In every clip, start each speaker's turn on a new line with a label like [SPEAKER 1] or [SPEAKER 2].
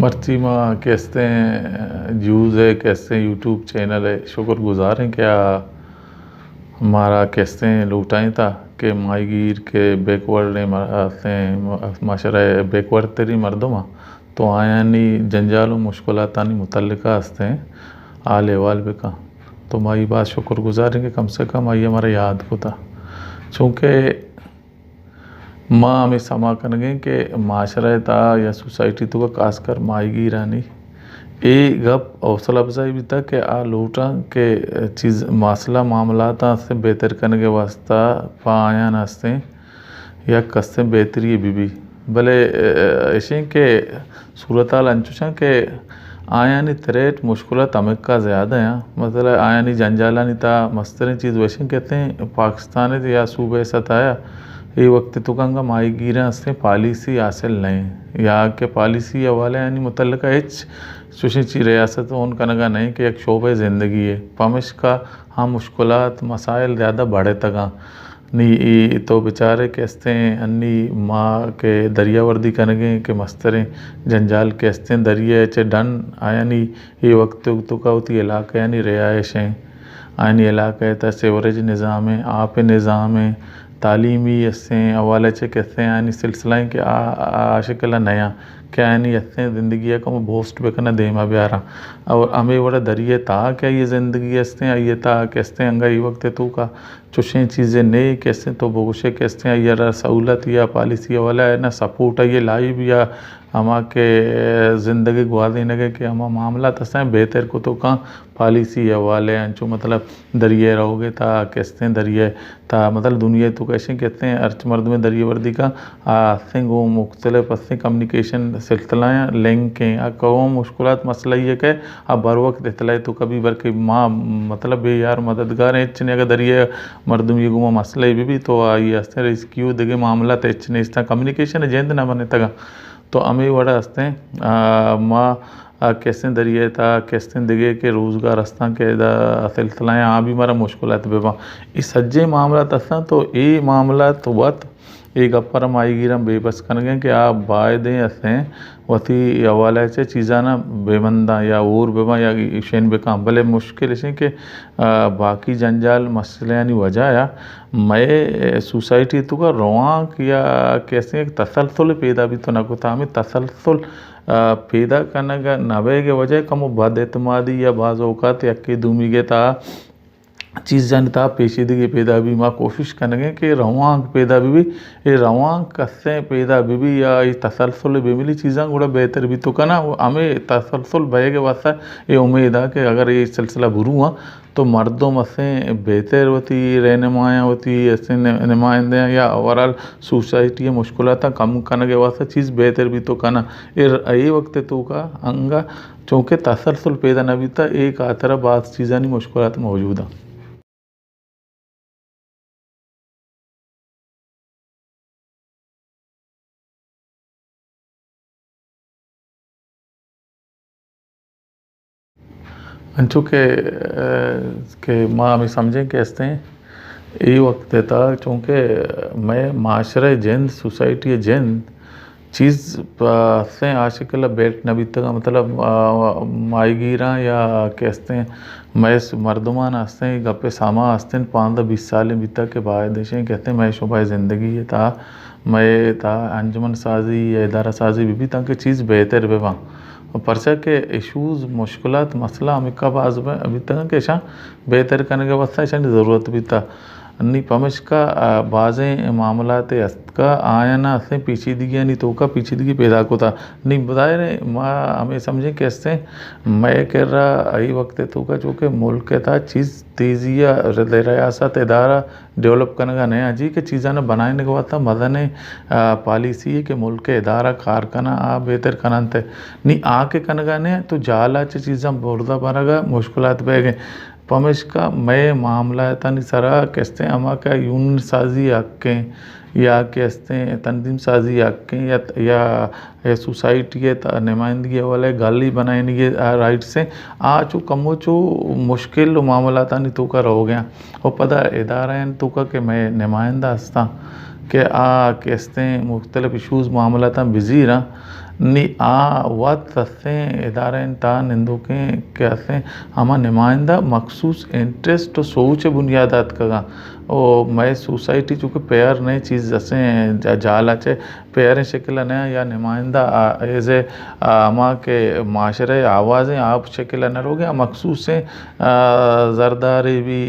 [SPEAKER 1] मर्ची माँ कैसे व्यूज़ है, कैसे यूट्यूब चैनल है, शुक्रगुजार हैं क्या हमारा कैसे लूटाएं था कि माहीगीर के बैकवर्ड ने माशरा बैकवर्ड तेरी मरदमा तो आया नहीं जंजाल व मुश्किलात मुतल्लिका हंसते हैं आल एवाल बेका। तो माई बात शुक्रगुजार हैं कि कम से कम आई हमारा याद को था, चूँकि माँ हमें समा करेंगे कि माशरा था या सोसाइटी तो का खासकर माहीगीर आनी ये गप हौसला अफजाई भी था कि आ लूटा के चीज़ मसला मामला से बेहतर करने के वास्ता पाया नास्ते या कस्ते बेहतरी बीबी भले ऐसे के सूरत हाल अंचुशा के आया नहीं थ्रेट मुश्किल तमक का ज़्यादा है, मतलब आया नहीं जंजाला नहीं था मस्तरी चीज़ वैसे कहते हैं पाकिस्तान या सूबे सताया ये वक्त तो कंगा माहीगीर से पॉलिसी हासिल नहीं या के पॉलिसी हवाले यानी मुतल्लिका एच सुशी रियासत उन कनगा नहीं कि एक शोबे ज़िंदगी है पमिश का हाँ मुश्किलात मसाइल ज़्यादा बढ़े तगा नी तो बेचारे कहते हैं अन्नी माँ के दरियावर्दी कनगे के मस्तरें जंजाल कहते हैं दरिया चे डन आया नी ये वक्त तो का होती इलाका यानी रिहाइशें आनी इलाका है सेवरेज निज़ाम है आप निज़ाम है तालीमी असें हवाले चे कहते हैं यानी सिलसिला के आशिकला नया क्या यानी असें ज़िंदगी को बोस्ट बेकना देमा ब्यारा और हमें बड़ा दरिए था क्या ये ज़िंदगी हंसते आइए था कहते हैं अंगा ये वक्त तो का चुशें चीज़ें नए कैसे तो बोशे कहते हैं यार सहूलत या पॉलिसी वाला है ना सपोर्ट है ये लाइव या हमा के ज़िंदगी गुआ देने के कि हमा मामला तसें बेहतर को तो कहाँ पॉलिसी हवाले अंचो मतलब दरिए रहोगे था कहते हैं दरिए था मतलब दुनिया तो कैसे कहते हैं अर्च मर्द में दरिया वर्दी का सिंह वो मुख्तलिफ अस्से कम्युनिकेशन सिलसिलाएँ लिंक हैं कहो मुश्किलात मसला ये कि अब बर वक्त इतलाई तो कभी बर के माँ मतलब बे यार मददगार हैं इच्छने अगर दरिए मर्दम ये गुमा मसला भी तो ये हंसते रेस्क्यू देगे मामला तो इच्छने इस तरह कम्युनिकेशन एजेंट ना बने तगा तो हमें बड़ा हंसते हैं माँ कैसे दरिए था कैसे दिगे के रोज़गार हस्ता के सिलसिलाएँ आ भी हमारा मुश्किलात बेबा इस सज्जे मामला तस्ता तो ये मामला तो वत एक अपर माहीगीरम बेबस करेंगे कि आप बायदे असें वती हवाले से चीज़ा ना बेमंदा या और बेबा या शेन बेका भले मुश्किल इसे कि बाकी जंजाल मसले यानी वजह या मैं सोसाइटी तो का रवाक या कैसे एक तसलसल पैदा भी तो ना को था हमें तसलसल पैदा करने का नबे के वजह कम बद एतमादी या बाज़ औक़ात यक्के दूमी के था चीज़ जानता पेशीदगी पैदा भी माँ कोशिश करेंगे कि रवांग पैदा भी ये रवांग कस्से पैदा भी या ये तसलसल बेमिली चीज़ां गुड़ा बेहतर भी तो करना हमें तसलसल भय के वास्ता ये उम्मीद है कि अगर ये सिलसिला बुरू हुआ तो मर्दों मसें बेहतर होती रहनुमायाँ होती ऐसे नुमाइंदे या ओवरऑल सोसाइटी मुश्किलात कम करने के वास्ते चीज़ बेहतर भी तो करना ये वक्त तो का अंगा चूँकि तसलसल पैदा न भी था एक आतरा बात चीज़ां नहीं मुश्किलात मौजूद है। अंचो के माँ हमें समझें कैसे हैं ये वक्त था चूँकि मैं माशरे जिंद सोसाइटी जिंद चीज़ से आशिकला बेट नबी तक मतलब माहीगीरा या कहते हैं मैं मर्दमान हंसते हैं गप्पे सामा हंसते हैं 15-20 साल बीता के बाद देशें कहते हैं मैं शुबा ज़िंदगी ये था मैं था अंजुमन साजी या इदारा साजी भी ताकि चीज़ बेहतर बेवा परचा के इशूज़ मुश्किलात मसला हमें कब आज में अभी तक के ऐसा बेहतर करने के वास्ते ऐसा ज़रूरत भी था नहीं पमिश का बाज़े मामलात का आया ना से पेचीदगी नहीं तो का पेचीदगी पैदा को था नहीं बताए रे माँ हमें समझे कैसे मैं कह रहा यही वक्त तो का जो कि मुल्क था चीज़ तेज़िया रियासत इदारा डेवलप करने का नया जी के चीज़ा ने बनाने के बाद था मदन पॉलिसी है कि मुल्क के इदारा कारखाना आ बेहतर कनाते नहीं आके कनगा ने तो जाला चीज़ा बुरदा बरगा मुश्किलात बह गए पमिश का मैं मामला तन सरा कहते हैं अमा का यूनियन साजी हक़ें या कहते हैं तंजीम साजी हक़ें या सोसाइटी के नुमाइंदगी वाले गाली बनाने के राइट से आ चो कमो चो मुश्किल मामला तन तो का हो गया और पता इदारा तो का कि मैं नुमाइंदा हस्ता कि कहते हैं मुख्तलिफ इशूज़ मामला बिज़ी रहा नी आ वत सस्ते इदारे ता निंदो के हसें हमा नुमाइंदा मखसूस इंटरेस्ट तो सोच बुनियादात का ओ मैं सोसाइटी चूँकि पेयर नई चीज़ जैसे जाल अच्छे पेयर शक्ल न या नुमाइंदा एज ए अमा के माशरे आवाज़ें आप शक्ल न रोगे मखसूस से जरदारी भी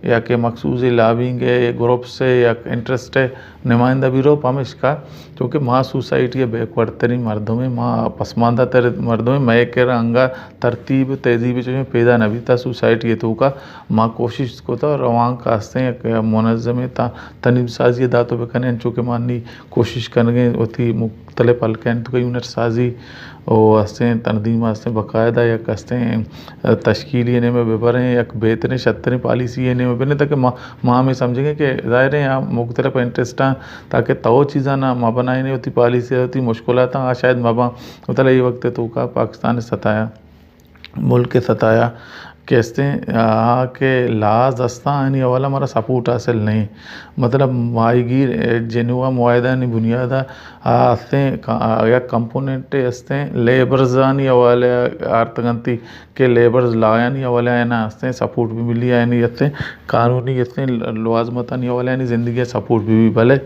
[SPEAKER 1] या के मखसूस लाविंग है ग्रुप से या इंटरेस्ट है नुमाइंदा भी रो पमिश का क्योंकि माँ सोसाइटी बैकवर्ड तरी मर्दों में माँ पसमानदा तर मर्दों में मैं के अंगा तरतीब तहजीब जो पैदा न भी था सोसाइटी तो का माँ कोशिश को था रवान कास्ते मुनज़्ज़म ता तनीब साजी दातो बेकने चूँकि मानी कोशिश करेंगे उती मुख्तलिफ हल्के तो कई यूनिट साजी और हस्ते तनदीम हस्ते बाकायदा या हस्ते तश्कीली ने में बेबरें या बेहतरीन शतरी पॉलिसी ने में बने ताकि माँ में समझेंगे कि ज़ाहिर है यहाँ मुख्तलिफ इंटरेस्ट ताकि तो चीज़ा ना माँ बनाई नहीं होती पॉलिसी होती मुश्किलात शायद माँ उतला ये वक्त तो का पाकिस्तान ने सताया मुल्क के सताया कहते हैं के लाज दस्ता यानी वाला हमारा सपोर्ट हासिल नहीं मतलब माहीगीर जिनुआ मुआदा नहीं बुनियाद हस्ते या कंपोनेंट हस्ते लेबर्स नहीं वाले आर्तगंती के लेबर्स लाया नहीं वाले है ना हस्ते सपोर्ट भी मिली है नहीं हस्ते कानूनी हस्ते लवाजमत नहीं वाले यानी ज़िंदगी सपोर्ट भी भले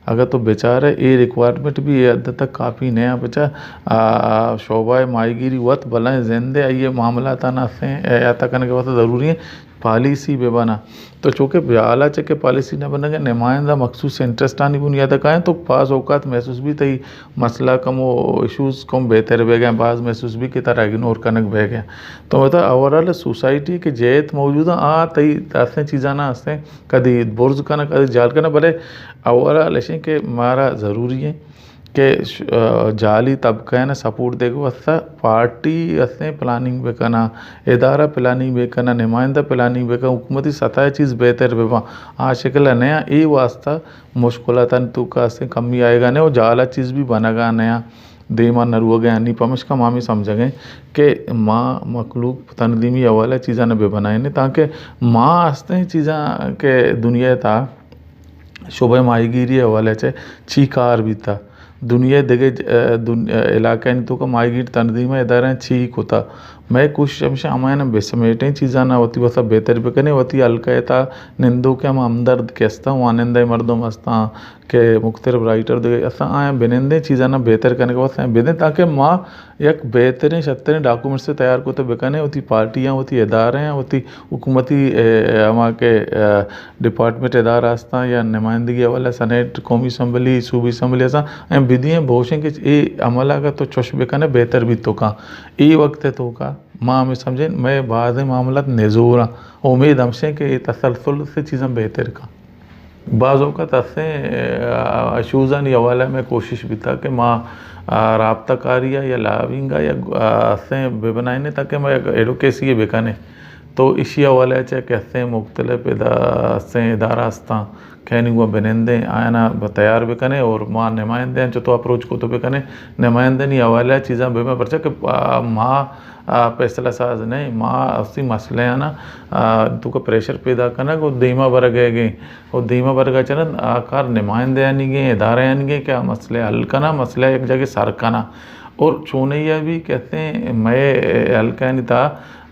[SPEAKER 1] अगर तो बेचारे ये रिक्वायरमेंट भी ये हद तक काफ़ी नया बचा शोबा माहीगीरी वत भला जिंदे ये मामला ना से या तक के वत ज़रूरी है पॉलिसी बेबना तो चूँकि ब्याला के पॉलिसी न बनेगा नुमाइंदा मखसूस इंटरेस्ट आनी बुनियाद का तो बाज़ औक़ात महसूस भी तई मसला कम वो इशूज़ कम बेहतर बह गए बाज़ महसूस भी की तरह इग्नोर करने बह गए तो मतलब ओवरऑल सोसाइटी के जैत मौजूद तई ऐसे चीज़ा ना हंसते कभी बुर्ज का ना कभी जाल का ना भले ओवरऑल ऐसे के मारा ज़रूरी है कि जाली तबका है ना सपोर्ट देखो अच्छा पार्टी असें प्लानिंग बेकना इदारा प्लानिंग बेकना नुमाइंदा प्लानिंग बेका हुकूमती सतह चीज़ बेहतर बेबा आ शक्ल नया ये वास्ता मुश्किलात तो का से कमी आएगा नहीं और जाला चीज़ भी बनेगा नया देमा नरुआ गया नहीं पमश का मामी समझ गए कि माँ मखलूक तनदीमी अवाला चीज़ा न बे बनाए नहीं ताकि माँ हंसते चीज़ा के दुनिया था शोबे माहीगीरी हवाले से छीकार भी था दुनिया देखे इलाका तो का माहीगीर तनदीम इदारा छीक होता मैं कुछ हमेशा हमारे बेसमेटें चीज़ा ना होती वैसा बेहतर भी कने होती हल्का था निंदो के हम हमदर्द कैसता हूँ आनंद मर्दों मस्ता के मुख्तलिफ राइटर दे असा आया बिनंदे चीज़ा ना बेहतर करने के वास्ते बिने ताकि माँ एक बेहतरीन शतरीन डॉक्यूमेंट से तैयार को तो बेकने होती पार्टियाँ होती इदारे हैं होती हुकूमती हमारे के डिपार्टमेंट इदारा हस्ता या नुमाइंदगी वाला सनेट कौमी असम्बली सूबी असम्बली ऐसा विधियाँ भोशें कि ये अमला का तो चुश बेकने बेहतर भी तो का ये वक्त है तो का माँ में समझें मैं बाद मामला नजूर उम्मीद हमसे कि तसलसल से चीज़ें बेहतर का बाज़ों का तसें अशूज़ा नहीं हवाला में कोशिश भी था कि माँ राब्ता कारिया या लाविंगा या से बेबनाने ताकि मैं एडोकेसी बेकाने तो इसी हवाले चाहे कहते हैं मुख्तलिफ इदारा हस्ता खैनी हुआ बिनंदे आना तैयार बेकने और माँ नुमाइंदे जो तो अप्रोच को तो बेकने नुमाइंदे नहीं हवाला चीज़ा बेमा परचा कि माँ फैसला साज नहीं माँ उसी मसले है ना तो का प्रेशर पैदा करना को धीमा भर गए और धीमा भर गए चलन आकार नुमाइंदे आनी गए इदारे आनी गए क्या मसले हल करना मसले एक जगह सर करना और चुनैया भी कहते हैं मैं हल्का नहीं था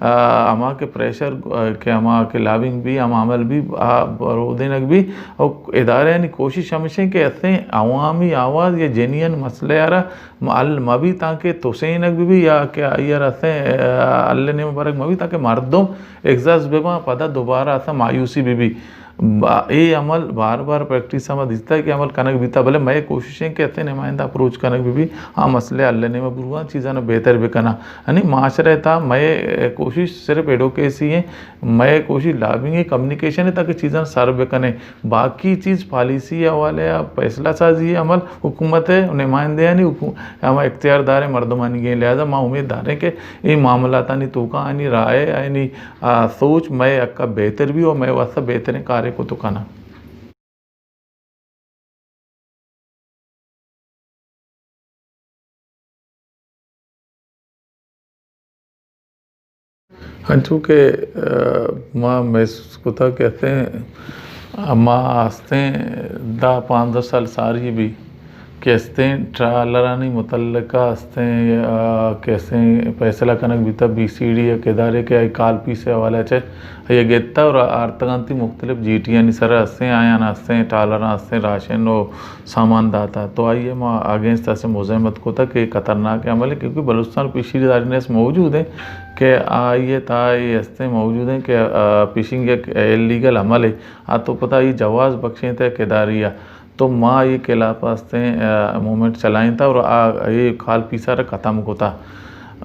[SPEAKER 1] अमा के प्रेशर के अमा के लाविंग भी हम अमल भी रोदिनक भी और इदारे यानी कोशिश हमेशा कि ऐसे अवामी आवाज़ या जेनियन मसले यार अल मबी ताकि तोसेनक भी या क्या यार ऐसे अल्लाह ने मुबारक मबी ताकि मर्दों एग्जास बेमा पता दोबारा ऐसा मायूसी भी ये अमल बार बार प्रैक्टिस में दिखता है कि अमल कनक बीता भले मैं कोशिशें कहते हैं नुमाइंदा अप्रोच कनक भी हाँ मसले अल्लाह ने बुरुआ चीज़ा ने बेहतर भी करना यानी माशरे था मैं कोशिश सिर्फ एडोकेसी है मैं कोशिश लाभिंग कम्युनिकेशन है ताकि चीज़ें सर बेकने बाकी चीज़ पॉलिसी हवाले या फैसला साजी है अमल हुकूमत है नुमाइंदे यानी हम इख्तियारदार है मर्दमानी गए लिहाजा माँ उम्मीददार है कि ये मामला नहीं तो का यानी राय यानी सोच मैं अक्का बेहतर भी हो मैं वास्ता बेहतर कार्य को तो खाना हाँ चूँकि माँ महसूस को था कहते हैं माँ हंसते 10-15 साल सारी भी कैस्तें ट्रालरानी मुतल्लका हस्तें कैसे फैसला कनक बीता BCD या केदारे के आई कालपी से हवाले चे ये गेत्ता और आर्तगांती मुख्तलिफ GT सर हस्तें आया हस्तें टालरा हस्तें राशन और सामान दाता। तो आइए माँ आगे इस तरह से मुज़ाहमत को था कि खतरनाक अमल है, क्योंकि बलूचिस्तान पीशीरी दारिनेस मौजूद है कि आइए था ये हस्तें मौजूद हैं कि फिशिंग एक इलीगल अमल है। तो पता ये जवाज़ बख्शें थे केदारिया तो माँ ये खिलाफ हस्ते मूवमेंट चलाई था और ये खाल पीसा ख़त्म को था।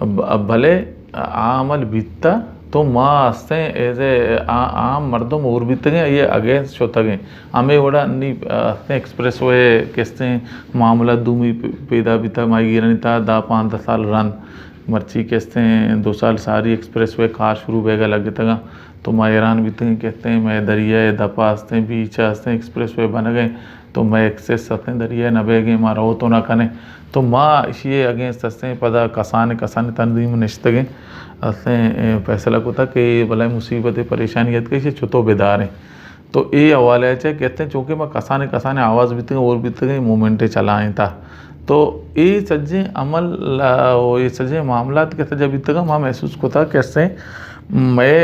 [SPEAKER 1] अब भले अमल बीतता तो माँ हस्ते एजे आम मर्दों और बीत गए ये अगेंस्ट होता गए हमें वड़ा नहीं हस्ते एक्सप्रेस वे कैसे मामला दूमी पैदा बीता माई गिरनी था 5-10 साल रन मर्ची कहते हैं 2 साल सारी एक्सप्रेस वे कार शुरू बेगा लगे तक तो माँ ईरान बीत गए कहते हैं मैं दरिया दपा हंसते बीच हंसते एक्सप्रेस वे बन गए तो मैं एक्सेस हंसते दरिया न बेगे माँ रहो तो ना कने तो माँ इसी अगेंस्ट हंसते पदा कसाने तंजीम नश्तगे हंसते फैसला को था कि भला मुसीबत परेशानी कैसे छुतो बेदार हैं। तो ये हवाले है कहते हैं चूँकि मैं कसाने आवाज़ बीत गई और बीत गई मूवमेंटें चलाएँ था तो ये सज्जे अमल ये सज्जे मामला के सज्जा बीत गया माँ महसूस को था कैसे मैं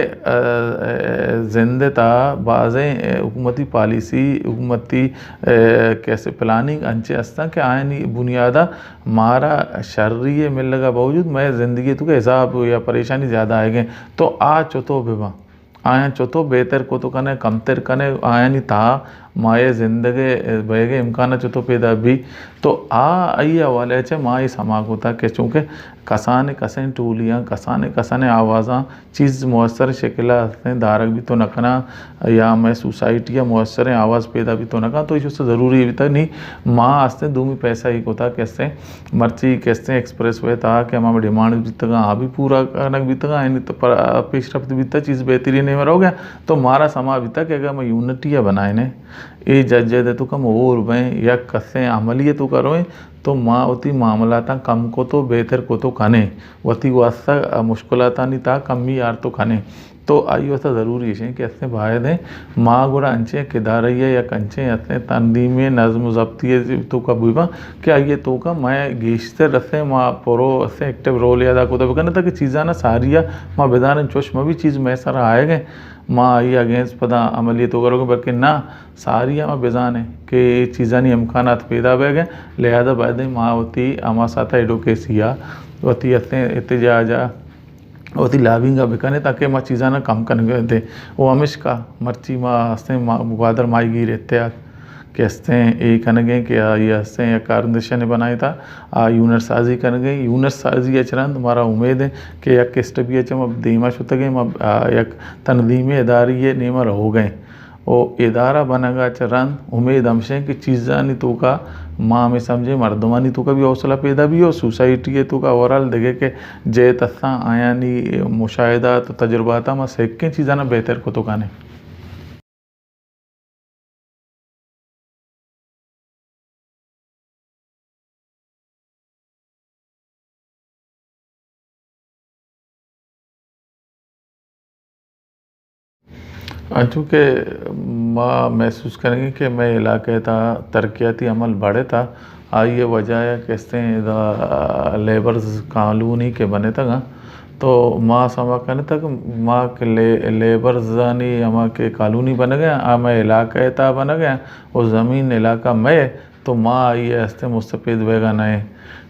[SPEAKER 1] जिंदे था बाज़ें हुकूमती पॉलिसी हुकूमती कैसे प्लानिंग अंचे हस्ता कि आयनी बुनियादा मारा शर्रिय मिल लगा बावजूद मैं ज़िंदगी तो के हिसाब या परेशानी ज़्यादा आएंगे तो आ चौथो बेबा आया चौथो बेहतर को तो कने कमतर कने आया नहीं था माए ज़िंदगी बेगे इम्कान चौथो पैदा भी तो आई हवाले चे माँ ये समाग होता कि चूँकि कसाने कसें टूलियाँ कसाने आवाज़ा चीज़ मुअस्सर शक्ला हस्तें दारक भी तो नकना या मैं सोसाइटी या मुअस्सर आवाज़ पैदा भी तो नका तो इससे ज़रूरी है भी था नहीं माँ हस्तें दूमी पैसा ही होता कैसे मर्ची कैसे एक्सप्रेस वे था कि हमारा डिमांड भी तक भी पूरा कनक भी तक नहीं तो पेशरफ्त भी था चीज़ बेहतरीन नहीं हो गया तो मारा समा भी था कि अगर मैं यूनिटिया बनाए ने ये जज दे तो कम और वह या कसें अमलिय तो करो तो माँ उती मामलाता कम को तो बेहतर को तो खाने वती वास्ता मुश्किलाता नहीं था कम ही यार तो खाने तो आई वैसा ज़रूरी है कि असने बाहर दें माँ गुड़ा अंचे किदारिया या कंचे असने तंदीम नज़म ज़ब्ती तो का बुआ क्या ये तो का मैं गेश्तर रसे माँ पोरो असे एक्टिव रोल याद को तो कहना था कि चीज़ा ना सारिया माँ बेदान चोश में भी चीज़ में सारा आए गए माँ आई अगेंस्ट पता अमली तो करोगे बल्कि ना सारिया माँ बेजान है कि चीज़ा नहीं इम्कान पैदा बह गए लिहाजा बाद माँ होती अमा साथ एडोकेसिया होती असने एहतजाजा होती लाविंग बिकने ताकि माँ चीज़ा ना कम कर दे वो हमेश का मर्ची माँ हंसते मुबादर माई गी रहते कि हंसते ये कन गए कि ये हंसते या कारंदशा ने बनाया था यूनिट साजी कर गई यूनिट साजी अचरन तुम्हारा उम्मीद है कि यक किस्ट भी अचम अब दीमा शुत गए यक तनदीम इदारी ये नेमर हो गए ओ इदारा बनेगा चरन उम्मीद हमसे कि चीज़ा नहीं तो का माँ में समझे मर्दमानी तो का भी हौसला पैदा भी हो सोसाइटी है तो का ओवरऑल देखे कि जे तस्सा आया नहीं मुशाहिदा तो तजुर्बाता माँ सेक के चीज़ा ना बेहतर को तो काने चूँकि माँ महसूस करेंगे कि मैं इलाके था तरक्याती अमल बढ़े था ये वजह है कहते हैं लेबर्स कानूनी के बने था तो माँ समा करने तक माँ के लेबर्स यानी अमा के कानूनी बन गया मैं इलाका था बन गया और ज़मीन इलाका में तो माँ ये हस्ते मुस्तफ़ीद बेगा नए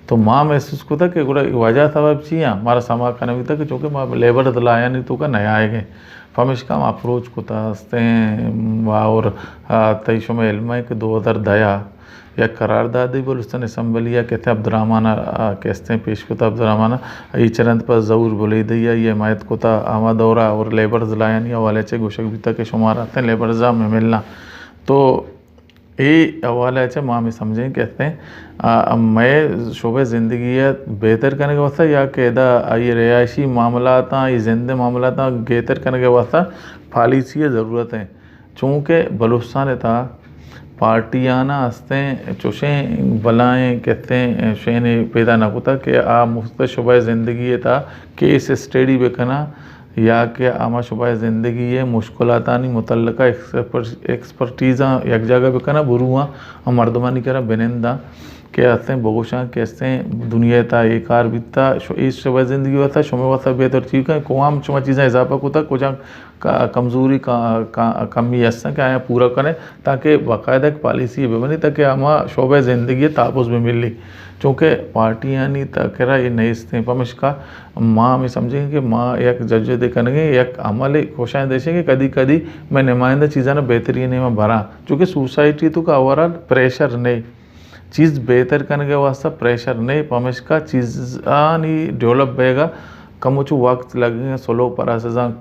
[SPEAKER 1] तो माँ महसूस को था कि वजह सबब चाहिए हमारा समा करने भी था कि चूँकि माँ लेबर दलाया नहीं तो का नया आएंगे फमिश काम अप्रोच को था हंसते हैं और तेईसों में इल्म है कि 2000 दया या करारदादी बलुस्तान असम्बलिया कहते अब्दुर्रहमान कहते हैं पेश को था अब्दुर्रहमान ये चरंद पर ज़रूर बोले दिया ये हिमायत को था आमा दौरा और लेबर ज़लायानी हवाले से गोशक भी तक के शुमार आते हैं लेबर ज़ा में मिलना तो ये हवाला है माँ में समझें कहते हैं मैं शोबे ज़िंदगी बेहतर करने के वास्ता या कैदा ये रिहायशी मामला था ये जिंदे मामला था बेहतर करने के वास्ता पॉलिसी ज़रूरत है चूँकि बलूचिस्तान था पार्टियाना हंसते चुशें बलाएँ कहते हैं शेने पैदा ना होता कि मुफ्त शोबे ज़िंदगी था केस स्टडी बेकना या कि आमा शुबा ज़िंदगी है मुश्किलातानी मुतल्लका एक्सपर्टीज़ा एक जगह पे कना बुरुआ और मर्दमानी करा बेनिंदा के हस्ते बोगोशा के हस्ते दुनिया था एक आर बिता इस शोबा ज़िंदगी होता शुमे वसा बेहतर चीज़ का कोआम शुमा चीज़ें इजाफा को था कुछ कमज़ोरी का कमी हस्ता के आया पूरा करें ताकि बाकायदा पॉलिसी भी बनी ताकि हमा शोबा ज़िंदगी तापुस भी मिली चूँकि पार्टियाँ नहीं तकरा ये नहीं इसते पमिश का माँ हमें समझेंगे कि माँ एक जज देखने एक अमल कोशाएँ देखेंगे कदी कदी मैं नुमाइंदा चीज़ा ना बेहतरीन है मैं भरा चूँकि सोसाइटी तो का ओवरऑल प्रेशर नहीं चीज़ बेहतर करने के वास्ते प्रेशर नहीं पमिश का चीज़ नहीं डेवलप होएगा कम उचू वक्त लगेगा सोलो पर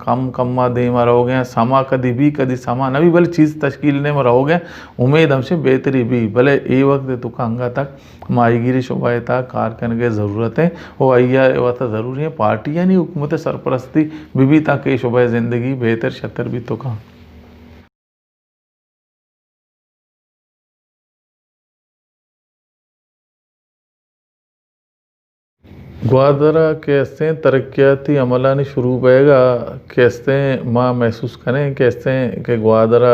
[SPEAKER 1] कम कम दे में रहोगे समा कदी समा न भी भले चीज़ तश्कील ने में रहोगे उम्मीद हमसे बेहतरी भी भले ये वक्त तो हंगा तक माहीगिरी शोभायता कार करने की ज़रूरत है वो अय्या वह ज़रूरी है पार्टियाँ नहीं हुकूमत सरपरस्ती भी तक ये शोभा ज़िंदगी बेहतर शतर भी तो कहाँ ग्वादरा कैसे तरक्याती अमलानी शुरू होएगा कैसे माँ महसूस करें कैसे कि ग्वादरा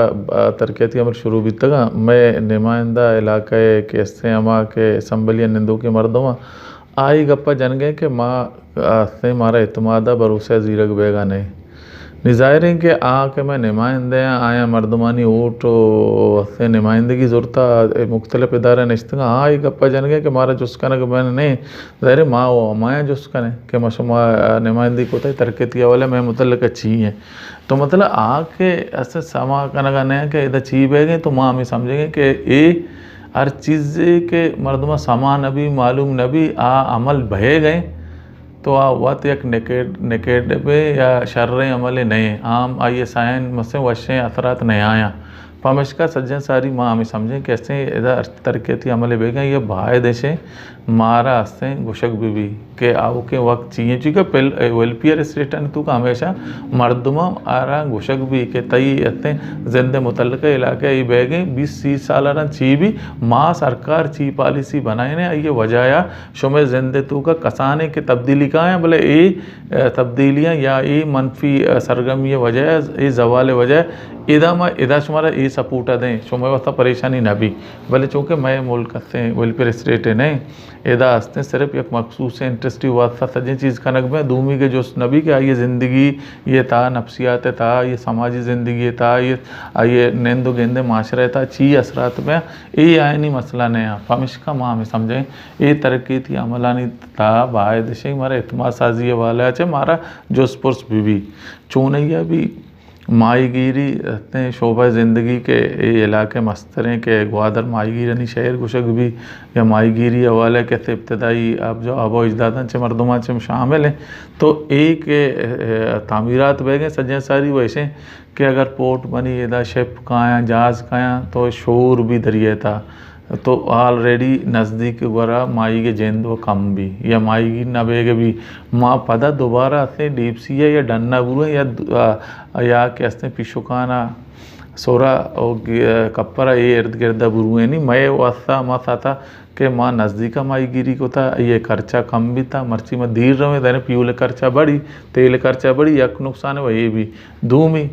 [SPEAKER 1] तरक्याती अमल शुरू भी तक मैं नुमाइंदा इलाके कैसे अमा के संबलिया निंदू के मर्दों आई गप्पा जन गए कि माँ से मारा इतमादा भरोसा जीरक बेगा नहीं निज़ाहिर है कि के मैं नुमाइंदे आया मर्दमानी वोट से नुमाइंदगी ज़रूरत मुख्तलिफ इदारे निश्तगा ये गप्पा जन गए कि मारा जुस्कन के मैंने नहीं ज़ाहिर माँ वो माया जुस्कन है कि मशमा नुमाइंदगी को तरक्की वाले मैं मुतल्लक अच्छी है तो मतलब के ऐसे समा कनगा नहीं कि इधर ची बेगे तो माँ हमें समझेंगे कि ये हर चीज़ के मर्दमा समा नबी मालूम नबी अमल भये गए तो वत एक नेकेड पे या शर्र अमल नए आम आइए सायन मसे वशे असरात नए आया पमिश का सज्जन सारी माँ हमें समझें कैसे इधर तरक्की अमल बेगा ये भाई देशे मारा हस्ते गुशक भी के आओ के वक्त चाहिए चूँकि वेलफेयर स्टेट तो का हमेशा मर्दमा आरा गुशक भी के तई अते जिंदे मुतल्लक इलाके ये बेगे 20-30 साल रन ची भी माँ सरकार ची पॉलिसी बनाए ने ये वजह शुमे जिंदे तो का कसाने के तब्दीली का है भले ये तब्दीलियाँ या ये मनफी सरगमी वजह ये जवाल वजह इदा शुमारा ये सपोर्टा दें शुमे वस्ता परेशानी न भी भले चूँकि मैं मुल्क से वेलफेयर स्टेट है नहीं इदा हस्ते सिर्फ एक मखसूस इंटरेस्टी वास्ता सजें चीज़ कनक में दूमी के जो नबी के ये ज़िंदगी ये था नफ्सियात था ये समाजी ज़िंदगी था ये नेंदो गेंदे माशरे था ची असरात में ये आयनी मसला नहीं पमिश का माँ हमें समझें ये तरक्की थी अमलानी था बाय दिशे मारा इतमाद साजी वाला है मारा जोसपुर्स भी चूनैया भी माहीगिरी इतने शोभा ज़िंदगी के ये इलाके मस्तरें के ग्वादर माहीगिरी शहर गुशक भी या माहीगिरी हवाले कैसे इब्तदाई अब जो आबो अजदादन चे मरदमा चे शामिल हैं तो एक तामीरात बह गए सजें सारी वैसे कि अगर पोर्ट बनी एदा शिप काया जहाज़ काया तो शोर भी दरिया था तो ऑलरेडी नज़दीक वरा माई के जेंद व कम भी या माई की नबेगे भी माँ पदा दोबारा से डीप सी है या डन्ना बुरा या कैसे पिशुकाना सोरा और कपरा ये इर्द गिर्द बुरुए नहीं मैं वास्ता माँ था कि माँ नज़दीका माई गिरी को था ये खर्चा कम भी था मर्ची में धीर रहे देने फ्यूल खर्चा बढ़ी तेल खर्चा बढ़ी यक नुकसान है वही भी धूमी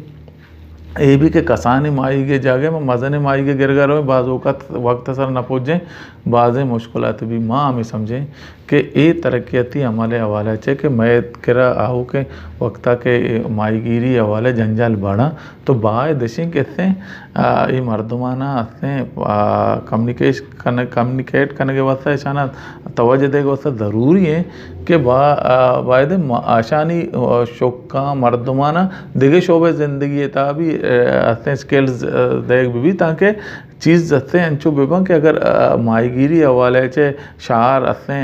[SPEAKER 1] ये भी के कसानी माई के जागे में मज़ने माई के गिर गए बाज़ों का वक्त सर न पहुँचें बाज़ मुश्किलात भी माँ हमें समझें कि ये तरक्याती हमारे हवाले चे कि मैं करा आहू के वक्ता के माहीगिरी हवाले जंजाल बढ़ा तो बाय देशें कैसे ये मर्दमाना हंसते कम्युनिकेट करने के वास्ते ऐसा तवज्जो दे के वास्ते ज़रूरी है कि वायदे आशानी शोका मर्दमाना दिगे शोबे ज़िंदगी था भी हंसते स्किल्स देख भी ताकि चीज़ हंसते अंचो बेबा कि अगर माहीगिरी हवाले चे शहर हंसते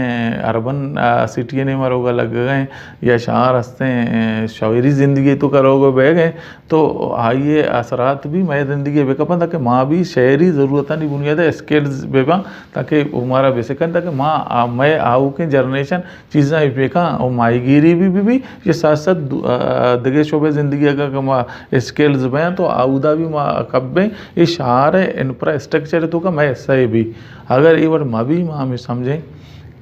[SPEAKER 1] अर्बन सिटी ने मरोगा लग गए या शहर हंसते शहरी ज़िंदगी तो करोगे बह गए तो आइए असरात भी मैं ज़िंदगी बेकपन ताकि माँ भी शहरी ज़रूरत नहीं बुनियाद स्किल्स बेबा ताकि हमारा बेसिकन ताकि माँ मैं आऊ के जनरेशन चीज़ें बेका और माहीगिरी भी ये साथ साथ दिगे शोबे ज़िंदगी अगर माँ स्किल्स बें तो आउदा भी माँ कब बें ये शहर है इंफ्रास्ट्रक्चर तो का मैं ऐसा ही भी अगर ये बार माँ भी माँ हमें समझें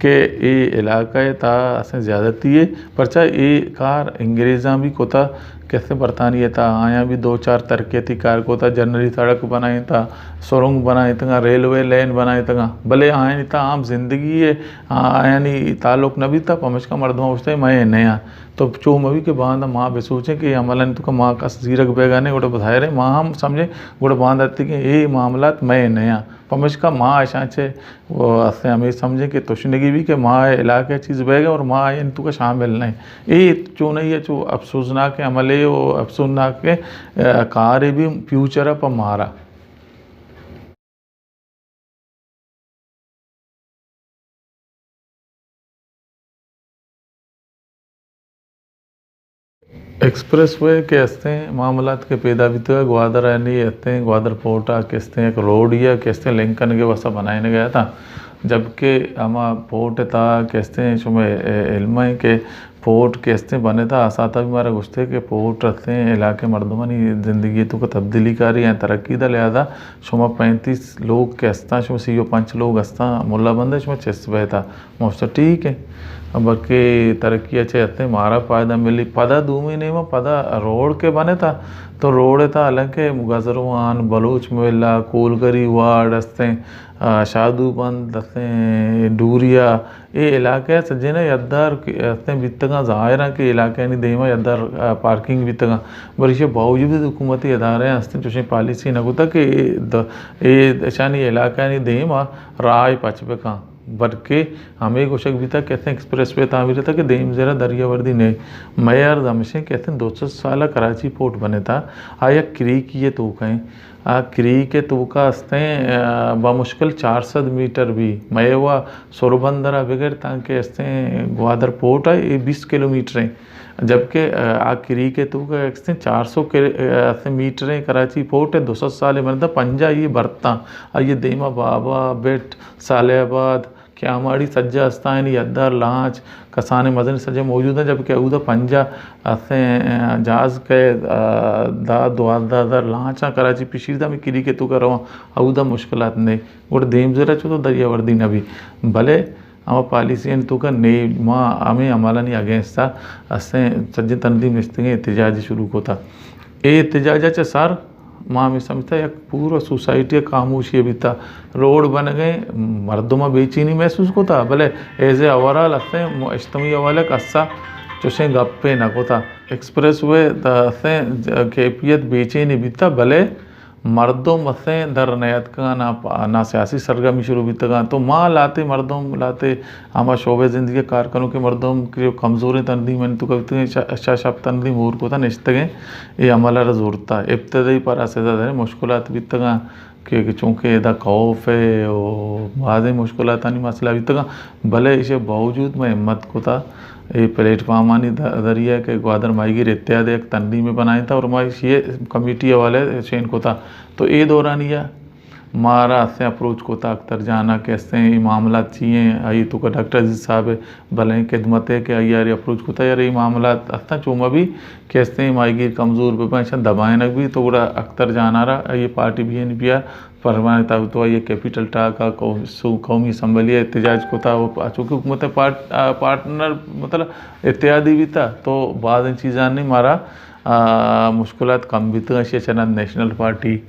[SPEAKER 1] के ये इलाका था असें ज़्यादती है परचा ये कार अंग्रेज़ा भी कोता कैसे बरतानिया था आया भी 2-4 तरक्की कार को था जनरली सड़क बनाई था सुरंग बनाई था रेलवे लाइन बनाई था भले आया नहीं था आम जिंदगी है आया नहीं ताल्लुक न भी था पमच का मर्दमा उसते मैं नया तो चो मवी के बांध माँ बे सोचे कि अमलन तो माँ का जीरक बेगाने गोटे बधाए रहे माँ हम समझे गोटे बांध आती कि ये मामला मैं नया पमच का माँ ऐसा छे वो असे हमें समझे कि तुशनगी भी कि माँ इलाके चीज़ बेगा और माँ इन तो का शामिल नहीं ये चो नहीं है चो अफसोसनाक के अमले वो अफसोसनाक के कार्य भी फ्यूचर पर मारा एक्सप्रेस वे के हस्ते मामलात के पैदा भी तो ग्वादर यानी हस्ते ग्वादर पोर्टा के हस्ते एक रोड या के हस्ते लिंकन के वसा बनाने गया था जबकि हमा पोर्ट था के हस्ते शुमे इल्म है के पोर्ट के हस्ते बने था आसाता भी हमारा गुस्ते के पोर्ट हस्ते इलाके मर्दमानी ज़िंदगी तो को तब्दीली करी या तरक्की दा लिहाजा शुमा 35 लोग के हस्ता शुमा सीओ 5 लोग हस्ता मुल्ला बंदे शुमा चेस बे था मुझसे ठीक है बाकी तरक्की अच्छे हस्ते मारा फ़ायदा मिली पदा 2 महीने में पदा रोड के बने था तो रोड था हालांकि गजरवान बलूच मेला कोलगरी वार्ड हस्ते शादूबंद हस्ते डूरिया ये इलाके सज्जे ने यद्दार हस्ते बितगा ज़ाहिरा के इलाके नहीं देमा यद्दार पार्किंग बितगा बरिशे बावजूद हुकूमती अदारे हस्ते चुशे पॉलिसी नगुता कि ये शानी इलाका नहीं देमा राय पचपे का बल्कि हमें कोशक भी था कहते हैं एक्सप्रेस वे तामीर था कि देम ज़रा दरियावर्दी ने मैार दमशे कहते हैं 200 साल कराची पोर्ट बने था आया क्री की ये तो कहें क्री के तो का हस्ते बामुश्किल 400 मीटर भी मयवा सोरबंदरा बगैर ताकि हस्ते ग्वादर पोर्ट है ये 20 किलोमीटर है जबकि क्री के तो का हस्ते 400 मीटर कराची पोर्ट है 200 साल बने था पंजा ये बरता ये देमा बाबा बेट सालेबाद क्या हमारी सज्जा अस्तान यद्दार लांच कसाने मदन सज्जे मौजूद हैं जबकि उदा पंजा असे जहाज़ के दादर लांचा कराची पिशीदा में किरी के तू कर रहा उदा मुश्किलात नहीं गोटे देम जरा चो तो दरियावर्दी न भी भले हम पॉलिसी तो का नहीं माँ हमें हमारा नहीं अगेंस्ट था असे सज्जे तंजीम रिश्ते एहतजाज शुरू को था ये एहतजाजा सर माँ में समझता एक पूरा सोसाइटी खामोशी भी था रोड बन गए मर्दमा बेचैनी महसूस को था भले एज ए ओवरऑल हस्ते इज्तमी अवाले कस्सा चुशे गप्पे न को था एक्सप्रेस वे हस्ते कैफियत बेचैनी भी था भले मर्दों मसे दर नयत का ना सियासी सरगर्मी शुरू भी तक तो माँ लाते मर्दों लाते हमारा शोबे ज़िंदगी कारकनों के मर्दों के कमज़ोर तंदी मैंने तो कभी अच्छा शब तंदी मूर को था निश्तगे ये अमला ज़रूरत है इब्तदाई पर ऐसे ज़्यादा मुश्किलात भी तक कि चूँकि एदा खौफ है और बाद मुश्किलात नहीं मसला भी तक भले इसे बावजूद मैं हिम्मत को था ये प्लेटफार्म आनी दरिया के ग्वादर माहीगीर इत्यादि एक तंदी में बनाया था और मैं ये कमेटी वाले शेन को था तो ये दौरान यह मारा से अप्रोच को था अख्तर जाना कैसे ये मामला चाहिए आई तो का डॉक्टर जी साहब भले खिदमत है कि यार अप्रोच को था यार ये मामला अस्ता चूमा भी कैसे माहीगीर कमज़ोर पे पैसा दबाए न भी तो बड़ा अख्तर जाना रहा ये पार्टी भी नहीं पिया परमानेंट तो ये कैपिटल टा का कौमी असम्बली एहतजाज को था वो चूँकि हुकूमत पार्टनर मतलब इत्यादि भी था तो बाद इन चीज़ा नहीं मारा मुश्किलात कम भी तो चना नेशनल पार्टी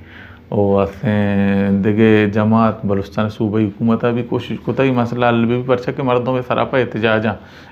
[SPEAKER 1] और असें दिगे जमात बलुस्तान सूबाई हुकूमत भी कोशिश को था मसला हल भी परछा के मर्दों में सरापा एहतजाज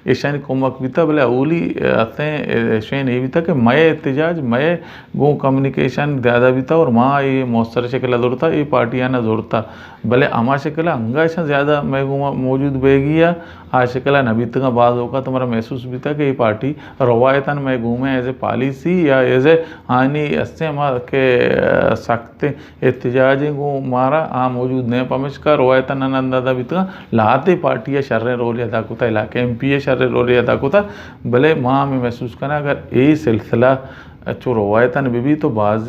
[SPEAKER 1] एशियानी कौमक भी था भले अवली असें शेन ये भी था कि मय एहतजाज मय गो कम्युनिकेशन ज़्यादा भी था और माँ ये मौसर शक्ल जोर था ये पार्टियाँ ना जोर था भले अमा शक्ल अंगा ऐसा ज़्यादा मैं मौजूद बेगिया आ शक्ल नबी तक बाद होगा तो हमारा महसूस भी था कि ये पार्टी रवायतन मैं घूमे एज ए पॉलिसी या एज ए आनी अस्से हमारे के सख्त एहतजाज को मारा आ मौजूद नहीं पमच का रवायतन अंदाजा भी तक लाते पार्टियाँ शर्र रोल अदा कोता इलाके MP शर्र रोल अदा कोता भले माँ में महसूस करना अगर ये सिलसिला अच्छो रवायतन भी तो बाज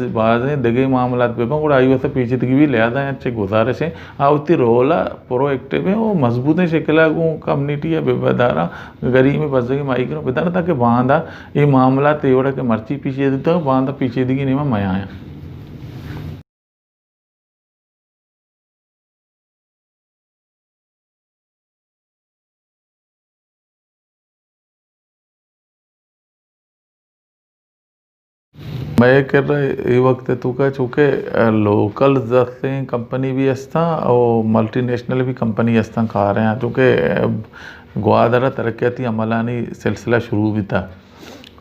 [SPEAKER 1] दगे मामला पे आई वैसे पेचीदगी भी लिया था अच्छे गुजारिश है आवती रोला प्रोएक्टिव है वो मजबूत है शिकला को कम्युनिटी या बेबदारा गरीब में बस गई माइक बताना था कि बांधा ये मामला तेवड़ा के मर्ची पीछे देता बांधा पीछेदगी नहीं मैं आया। मैं कर रहा ये वक्त तुका चूँकि लोकल जसे कंपनी भी असता और मल्टीनेशनल भी कंपनी असता खा रहे हैं चूँकि ग्वादरा तरक्याती अमलानी सिलसिला शुरू भी था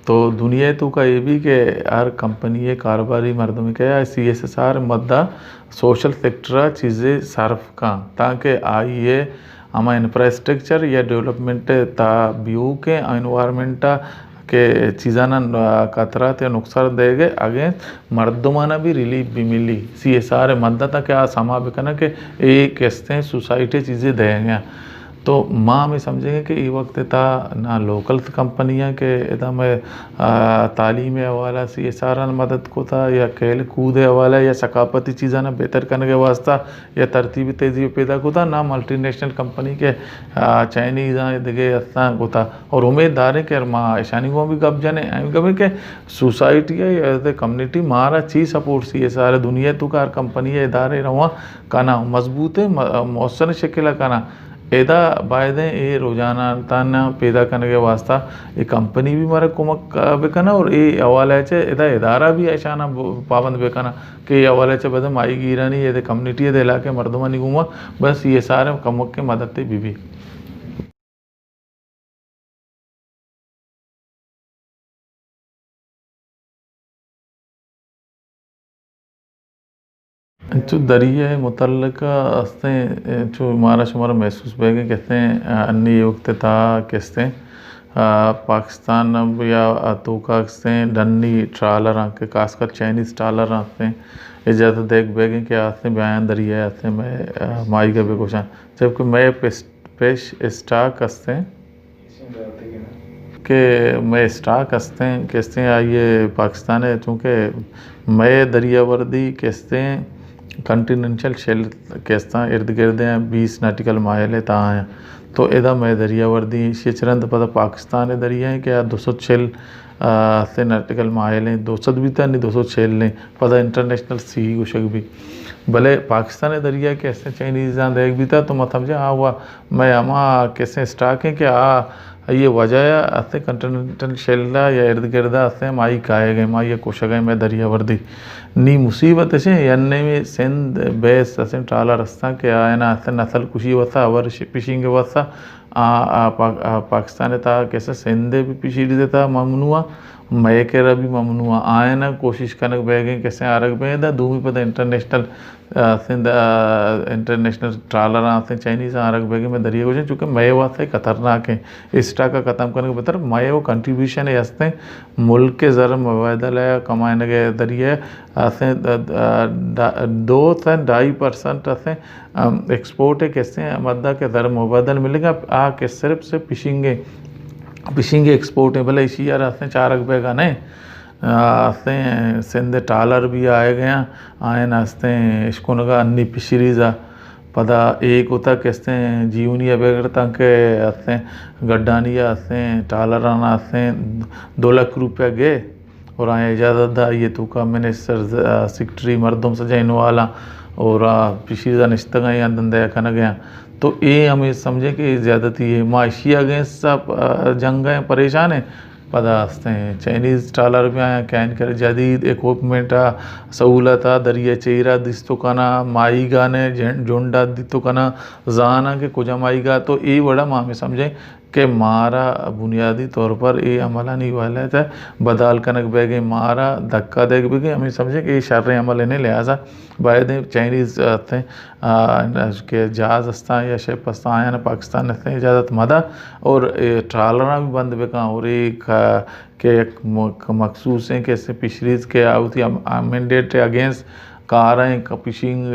[SPEAKER 1] तो दुनिया तो का ये भी कि हर कंपनी ये कारोबारी मर्दों के CSR मद्दा सोशल सेक्टर चीज़ें सर्फ का ताकि आइए हमारा इंफ्रास्ट्रक्चर या डेवलपमेंट ता व्यू के एनवायरमेंट के चीज़ाना खतरा ते नुकसान देगे आगे मर्दमाना भी रिलीफ भी मिली CSR मद्दा क्या समा बिकना के एक कैसे सोसाइटी चीज़ें देंगे तो माँ में समझेंगे कि ये वक्त था ना लोकल कंपनियां के इधर में तालीम हवाला CSR मदद को था या खेल कूद हवाला या सकाफती चीज़ां ना बेहतर करने के वास्ता या तरतीबी तेज़ी पैदा को था ना मल्टीनेशनल कंपनी के चाइनीज़ दिखे अस्ता को था और उम्मीदवार है कि माँ ऐशानी को भी गप जाने गप के सोसाइटी है कम्युनिटी मारा चीज सपोर्ट CSR दुनिया तो कार कंपनी इदारे रवा काना मजबूत है मौसम शक्ल काना एदा बायदे ये रोजाना ताना पैदा करने के वास्ता ये कंपनी भी मारे कुमक बेकना और ये हवाले चे एदा इदारा भी ऐसा ना पाबंद बेकना कि ये हवाले चे बदम आई गिरानी ये कम्युनिटी ये इलाके मर्दमानी घूमा बस ये सारे कमक के मदद ते भी जो दरिया मुतल्लका हस्ते जो हमारा शुमारा महसूस बैगे कहते हैं अन्य वक्त था कहते हैं पाकिस्तान अब या तो कहते डन्नी ट्रालर के खासकर चाइनीज़ ट्रालर आते हैं ये ज़्यादा देख बैगे कि आते बयान दरिया आते मैं माई का बेकोशान जबकि मैं पेश स्टाक हंसते हैं कि मैं स्टाक हंसते हैं कहते हैं आइए पाकिस्तान है चूँकि मैं दरियावर्दी कहते हैं कंटिनेंटल शेल कहता इर्द गिर्द हैं 20 नाटिकल माइल है तहाँ हैं तो इधर मैं दरियावर्दी शेचरंद पता पाकिस्तान है दरिया है क्या 206 से नाटिकल माइल हैं 200 भी था नहीं 206 लें पता इंटरनेशनल सी कुछ भी भले पाकिस्तान दरिया कैसे चाइनीज़ देख भी था तो मैं समझे हाँ हुआ मैं हमा कैसे स्टाक है कि ये वजह आते कंटिनेंटल शेल्ला या इर्द गिर्द आते माई खाए गए माई कोश गए मैं दरियावर्दी नी मुसीबत ऐसे यानी में सिंध बेस असें ट्राला रास्ता के आए ना असें नस्ल कुशी वसा अवर फिशिंग वसा पाकिस्तान था कैसे सिंध भी पिछड़ी देता ममनुआ मैं कह रहा भी ममनुआ आए ना कोशिश करने बैगे कैसे आरग बेदा दूमी पता इंटरनेशनल सिंध इंटरनेशनल ट्रालर आते चाइनीज़ आरग बैगे में दरिया को चूँकि मैं वास्ते खतरनाक है इस का ख़त्म करने के बेहतर मैं वो कंट्रीब्यूशन है हंसते मुल्क के ज़र मुबादला कमाने के दरिए असें 2 से 2.5% असें एक्सपोर्ट है कैसे मद्दा के ज़र मुबादल मिलेगा के सिर्फ से फिशिंग एक्सपोर्ट है भले इसी यार असें 4 रुपये का नहीं असें सिंध टालर भी आए गया आए ना असें इसको नगा अन्नी फिशरीज़ पता एक होता कैसे जीवनी बेगर तक असें गड्डानिया असें टालर आना असें 2 लाख रुपया गए और आए इजाज़त दा ये तो का मिनिस्टर सेक्रेटरी मर्दों से जाने वाला और फिशरीज़ निश्तगा या दंदा कन गया तो ये हमें समझे कि ज़्यादती है माशिया गए सब जंग हैं परेशान है पता हंसते हैं चाइनीज़ ट्रालर भी आया कैन कर जदीद इक्विपमेंट सहूलत दरिया चेहरा दिस्तो कना माई गाने झुंडा दितो कना जाना के कुछ माई गा तो ये बड़ा माँ में समझें कि मारा बुनियादी तौर पर ये अमला नहीं वाला था बदाल कनक बैगे मारा धक्का देख भी हमें समझे कि ये शर्र अमल इन्हें लिहाजा बाद चाइनीज़ थे के जहाज़ अस्ता या शिप अस्ता आया ना पाकिस्तान से इजाज़त मदा और ट्रालर भी बंद बेका और एक के मखसूस हैं कि इससे फिशरीज़ के आउती मैंडेट अगेंस्ट कार हैं फिशिंग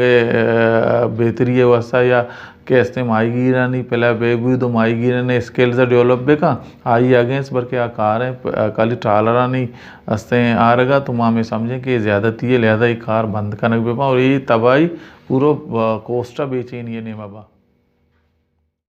[SPEAKER 1] बेहतरी वसा या कैसे माईगीरा नहीं पहला बेबी तो माईगीरा ने स्केल से डेवलप बेका आई अगेंस्ट बर के कार है खाली ट्रालरा नहीं हंसते आ रहा तो माँ में समझें कि ज़्यादती है लिहाजा ये कार बंद करने बेपा और ये तबाही पूरा कोस्टा बेचैन ये नहीं बाबा।